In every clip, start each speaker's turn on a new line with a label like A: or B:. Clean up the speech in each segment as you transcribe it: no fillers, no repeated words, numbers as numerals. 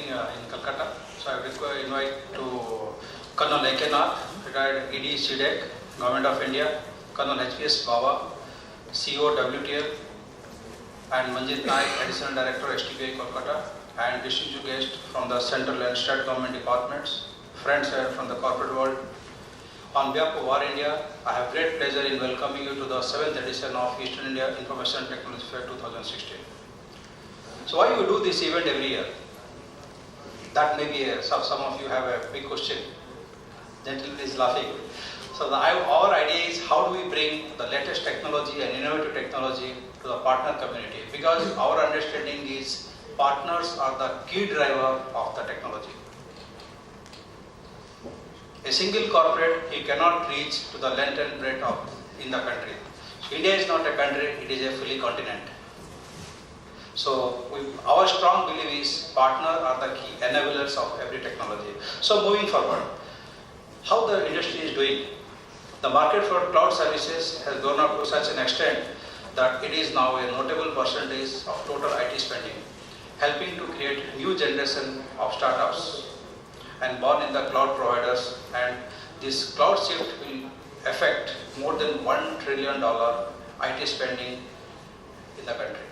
A: meeting in Calcutta. So I invite to Colonel Eknath, retired ED CDEC, Government of India, Colonel HPS Baba, CEO WTL, and Manjit Naik, Additional Director STBI Kolkata, and distinguished guests from the central and state government departments, friends here from the corporate world. On behalf of War India, I have great pleasure in welcoming you to the 7th edition of Eastern India Information Technology Fair 2016. So why you do this event every year? That may be some of you have a big question. Gentleman is laughing. So our idea is how do we bring the latest technology and innovative technology to the partner community, because our understanding is partners are the key driver of the technology. A single corporate, he cannot reach to the length and breadth in the country. So India is not a country, it is a fully continent. So our strong belief is partners are the key enablers of every technology. So moving forward, how the industry is doing? The market for cloud services has gone up to such an extent that it is now a notable percentage of total IT spending, helping to create new generation of startups and born in the cloud providers, and this cloud shift will affect more than $1 trillion IT spending in the country.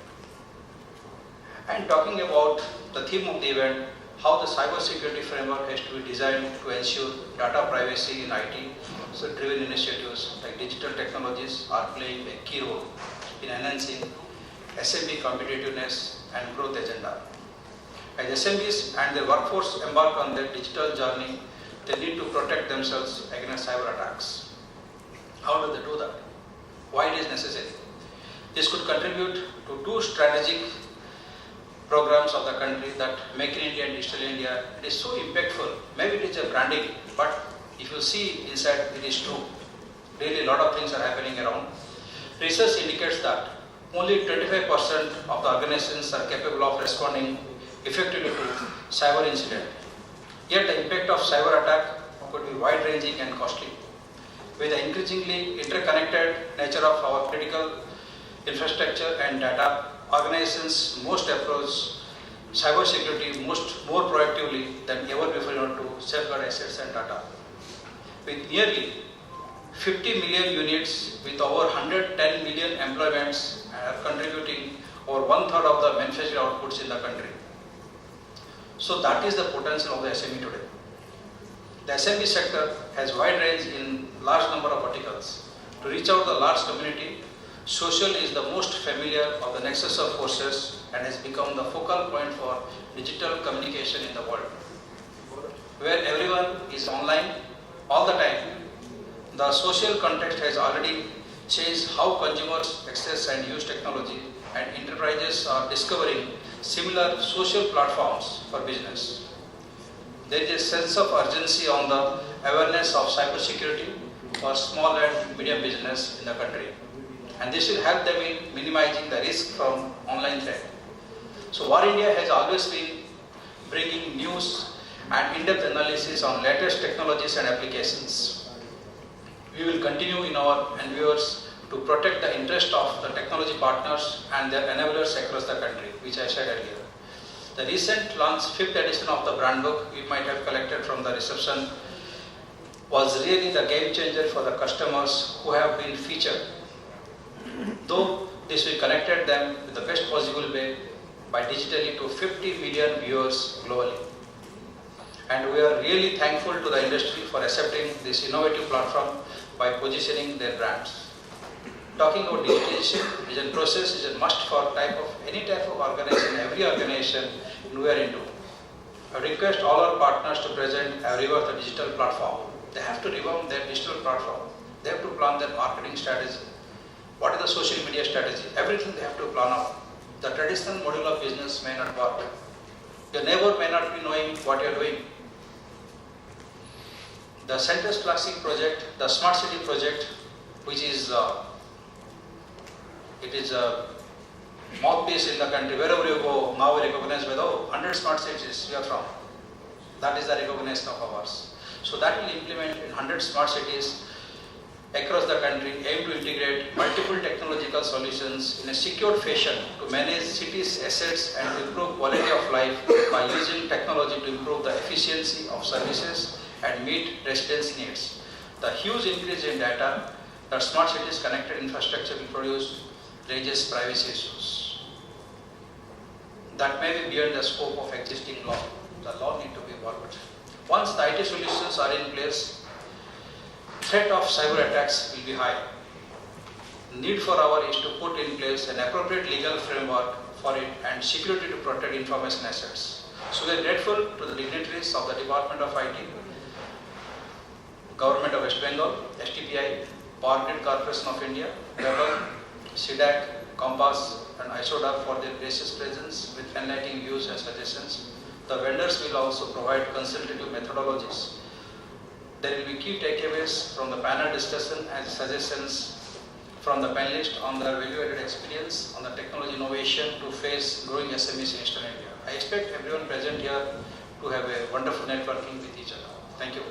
A: And talking about the theme of the event, how the cyber security framework has to be designed to ensure data privacy in IT. So driven initiatives like digital technologies are playing a key role in enhancing SMB competitiveness and growth agenda. As SMBs and their workforce embark on their digital journey, they need to protect themselves against cyber attacks. How do they do that? Why it is necessary? This could contribute to two strategic programs of the country, that Make in India and Digital India. It is so impactful. Maybe it is a branding, but if you see inside, it is true. Really, a lot of things are happening around. Research indicates that only 25% of the organizations are capable of responding effectively to cyber incident. Yet the impact of cyber attack could be wide-ranging and costly. With the increasingly interconnected nature of our critical infrastructure and data, organizations must approach cyber security more proactively than ever before in order to safeguard assets and data. With nearly 50 million units with over 110 million employments are contributing over 1/3 of the manufacturing outputs in the country. So that is the potential of the SME today. The SME sector has wide range in large number of verticals. To reach out to the large community, social is the most familiar of the nexus of forces and has become the focal point for digital communication in the world. Where everyone is online all the time, the social context has already changed how consumers access and use technology, and enterprises are discovering similar social platforms for business. There is a sense of urgency on the awareness of cybersecurity for small and medium business in the country, and this will help them in minimizing the risk from online threat. So War India has always been bringing news and in-depth analysis on latest technologies and applications. We will continue in our endeavors to protect the interest of the technology partners and their enablers across the country, which I said earlier. The recent launch 5th edition of the brand book we might have collected from the reception was really the game changer for the customers who have been featured. Though this we connected them with the best possible way by digitally to 50 million viewers globally. And we are really thankful to the industry for accepting this innovative platform by positioning their brands. Talking about digitalization is a process, is a must for any type of organization, every organization we are into. I request all our partners to present a revamp the digital platform. They have to revamp their digital platform. They have to plan their marketing strategy. What is the social media strategy? Everything they have to plan out. The traditional model of business may not work. Your neighbor may not be knowing what you are doing. The Centers Classic project, the Smart City project, which is it is a mouthpiece in the country. Wherever you go, now we recognize with 100 smart cities you are from. That is the recognition of ours. So that will implement in 100 smart cities across the country aim to integrate multiple technological solutions in a secured fashion to manage cities' assets and improve quality of life by using technology to improve the efficiency of services and meet residents' needs. The huge increase in data that smart cities connected infrastructure will produce raises privacy issues that may be beyond the scope of existing law. The law need to be worked. Once the IT solutions are in place, threat of cyber attacks will be high. Need for our is to put in place an appropriate legal framework for it and security to protect information assets. So we are grateful to the dignitaries of the Department of IT, Government of West Bengal, STPI, Power Grid Corporation of India, WEBER, CDAC, Compass and ISODA for their gracious presence with enlightening views and suggestions. The vendors will also provide consultative methodologies. There will be key takeaways from the panel discussion and suggestions from the panelists on their value-added experience on the technology innovation to face growing SMEs in Eastern India. I expect everyone present here to have a wonderful networking with each other. Thank you.